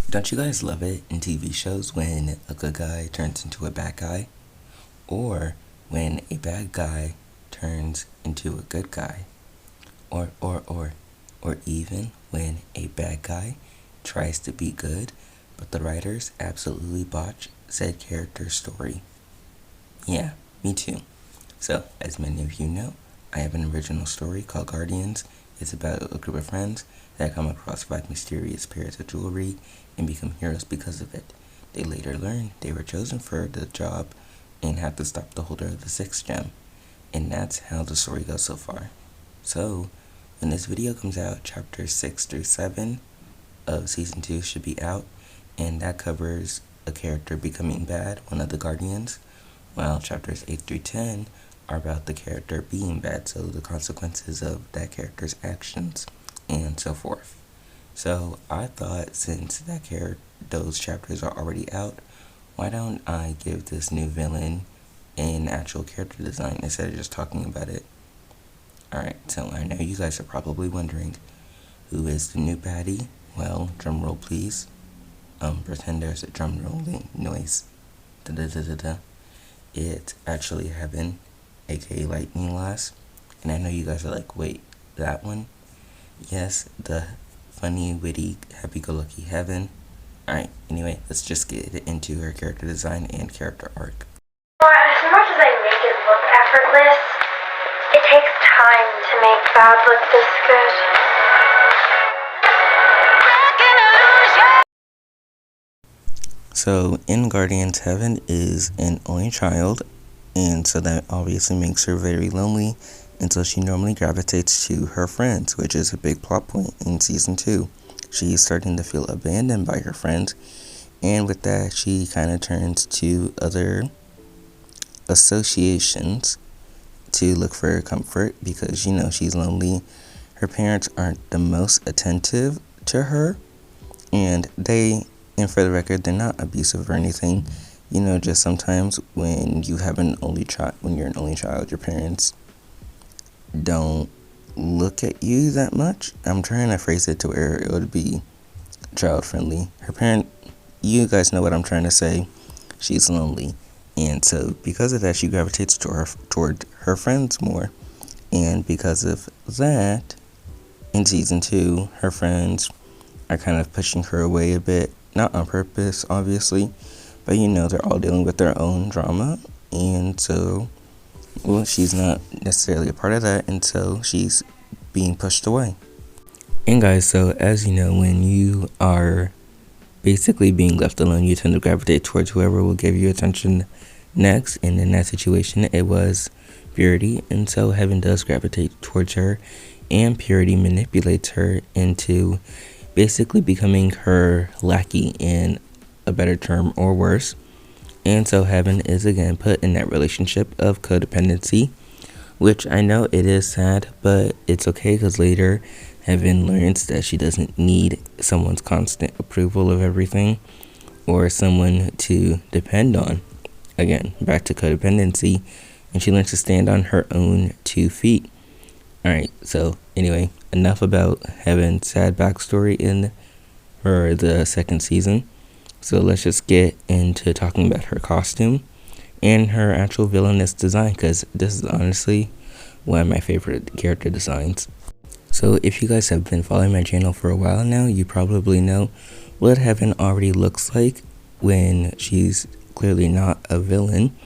Don't you guys love it in TV shows when a good guy turns into a bad guy? Or when a bad guy turns into a good guy? Or even when a bad guy tries to be good, but the writers absolutely botch said character's story. Yeah, me too. So, as many of you know, I have an original story called Guardians. It's about a group of friends that come across 5 mysterious pairs of jewelry and become heroes because of it. They later learn they were chosen for the job and have to stop the holder of the 6th gem. And that's how the story goes so far. So, when this video comes out, chapters 6 through 7 of season 2 should be out, and that covers a character becoming bad, one of the Guardians, while chapters 8 through 10 are about the character being bad, so the consequences of that character's actions and so forth. So I thought, since those chapters are already out, why don't I give this new villain an actual character design instead of just talking about it. Alright, so I know you guys are probably wondering, who is the new baddie? Well, drum roll please. Pretend there's a drum rolling noise. Da da da da da. It's actually Heaven, aka Lightning Lass. And I know you guys are like, wait, that one? Yes, the funny, witty, happy-go-lucky Heaven. Alright, anyway, let's just get into her character design and character arc. As much as I make it look effortless, it takes time to make bad look this good. So, in Guardians, Heaven is an only child, and so that obviously makes her very lonely, and so she normally gravitates to her friends, which is a big plot point in season 2. She's starting to feel abandoned by her friends, and with that, she kind of turns to other associations to look for comfort because, she's lonely. Her parents aren't the most attentive to her, and for the record, they're not abusive or anything. Just sometimes when you're an only child, your parents don't look at you that much. I'm trying to phrase it to where it would be child friendly. You guys know what I'm trying to say. She's lonely. And so because of that, she gravitates toward her friends more. And because of that, in season 2, her friends are kind of pushing her away a bit. Not on purpose, obviously, but they're all dealing with their own drama, and so, she's not necessarily a part of that, and so she's being pushed away. And guys, so as you know, when you are basically being left alone, you tend to gravitate towards whoever will give you attention next, and in that situation, it was Purity, and so Heaven does gravitate towards her, and Purity manipulates her into basically becoming her lackey, in a better term, or worse. And so Heaven is again put in that relationship of codependency, which I know it is sad, but it's okay because later Heaven learns that she doesn't need someone's constant approval of everything or someone to depend on. Again, back to codependency, and she learns to stand on her own 2 feet. Alright, so anyway, enough about Heaven's sad backstory in the 2nd season. So let's just get into talking about her costume and her actual villainous design, because this is honestly one of my favorite character designs. So if you guys have been following my channel for a while now, you probably know what Heaven already looks like when she's clearly not a villain.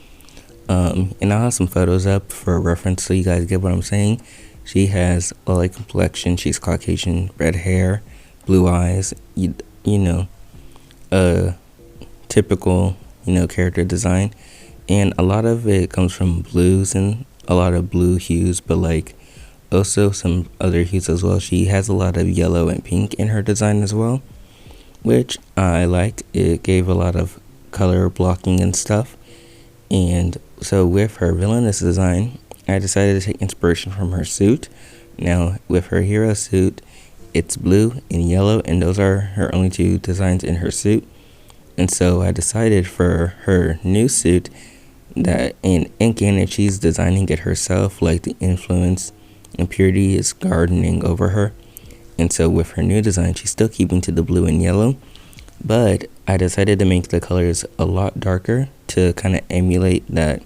And I'll have some photos up for reference so you guys get what I'm saying. She has a light complexion, she's Caucasian, red hair, blue eyes, a typical, character design. And a lot of it comes from blues and a lot of blue hues, but also some other hues as well. She has a lot of yellow and pink in her design as well, which I liked. It gave a lot of color blocking and stuff. And so with her villainous design, I decided to take inspiration from her suit. Now, with her hero suit, it's blue and yellow, and those are her only 2 designs in her suit. And so I decided for her new suit that in it, she's designing it herself, like the influence and Purity is gardening over her. And so with her new design, she's still keeping to the blue and yellow, But I decided to make the colors a lot darker to kind of emulate that,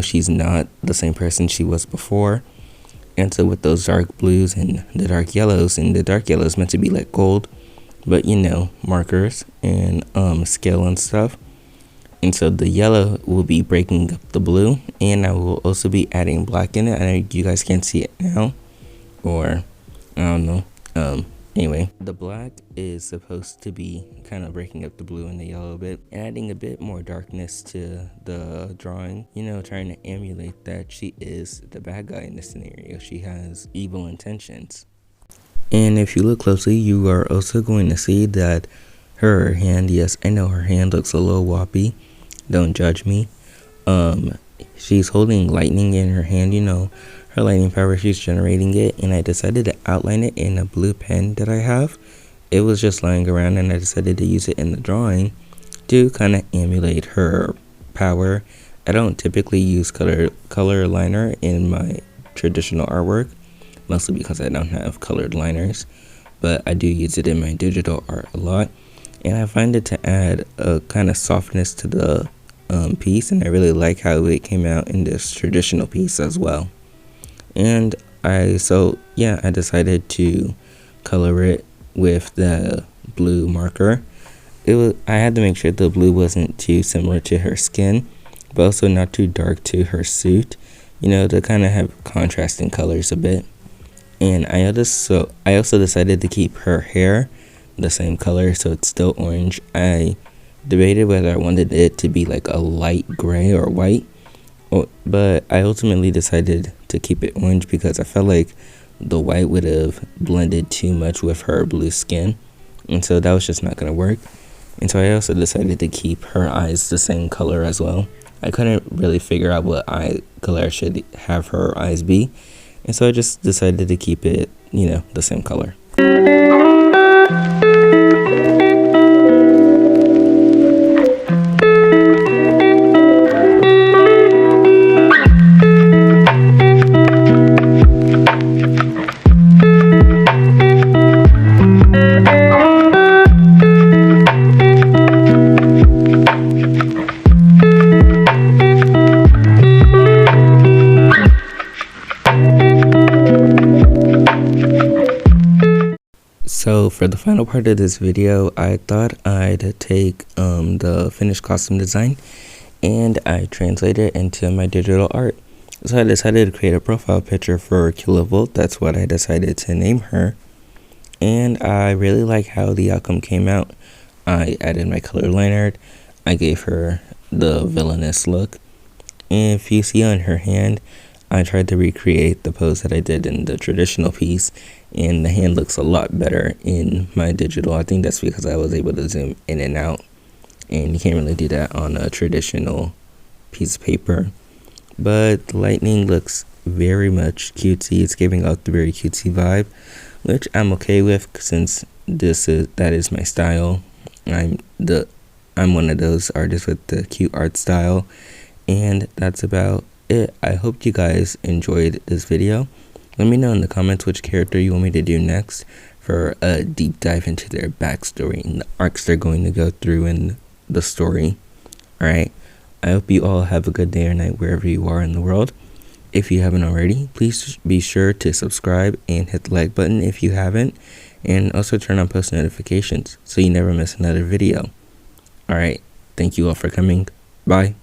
she's not the same person she was before. And so with those dark blues and the dark yellows, and the dark yellows meant to be like gold, but markers and scale and stuff. And so the yellow will be breaking up the blue, and I will also be adding black in it. I know you guys can't see it now, or I don't know. Anyway, the black is supposed to be kind of breaking up the blue and the yellow a bit, and adding a bit more darkness to the drawing, trying to emulate that she is the bad guy in this scenario. She has evil intentions. And if you look closely, you are also going to see that her hand, yes, I know her hand looks a little wobbly. Don't judge me. She's holding lightning in her hand, her lightning power, she's generating it, and I decided to outline it in a blue pen that I have. It was just lying around, and I decided to use it in the drawing to kind of emulate her power. I don't typically use color liner in my traditional artwork, mostly because I don't have colored liners, but I do use it in my digital art a lot, and I find it to add a kind of softness to the piece, and I really like how it came out in this traditional piece as well. And I decided to color it with the blue marker. I had to make sure the blue wasn't too similar to her skin, but also not too dark to her suit, to kind of have contrasting colors a bit. And I also decided to keep her hair the same color, so it's still orange. I debated whether I wanted it to be like a light gray or white, but I ultimately decided to keep it orange because I felt like the white would have blended too much with her blue skin, and so that was just not going to work. And so I also decided to keep her eyes the same color as well. I couldn't really figure out what eye color I should have her eyes be, and so I just decided to keep it, the same color. So for the final part of this video, I thought I'd take the finished costume design and I translate it into my digital art. So I decided to create a profile picture for Kilovolt. That's what I decided to name her. And I really like how the outcome came out. I added my color liner. I gave her the villainous look. And if you see on her hand, I tried to recreate the pose that I did in the traditional piece, and the hand looks a lot better in my digital. I think that's because I was able to zoom in and out, and you can't really do that on a traditional piece of paper. But the lightning looks very much cutesy. It's giving out the very cutesy vibe, which I'm okay with since that is my style. I'm one of those artists with the cute art style, and that's about it. I hope you guys enjoyed this video. Let me know in the comments which character you want me to do next for a deep dive into their backstory and the arcs they're going to go through in the story. Alright, I hope you all have a good day or night wherever you are in the world. If you haven't already, please be sure to subscribe and hit the like button if you haven't, and also turn on post notifications so you never miss another video. Alright, thank you all for coming. Bye.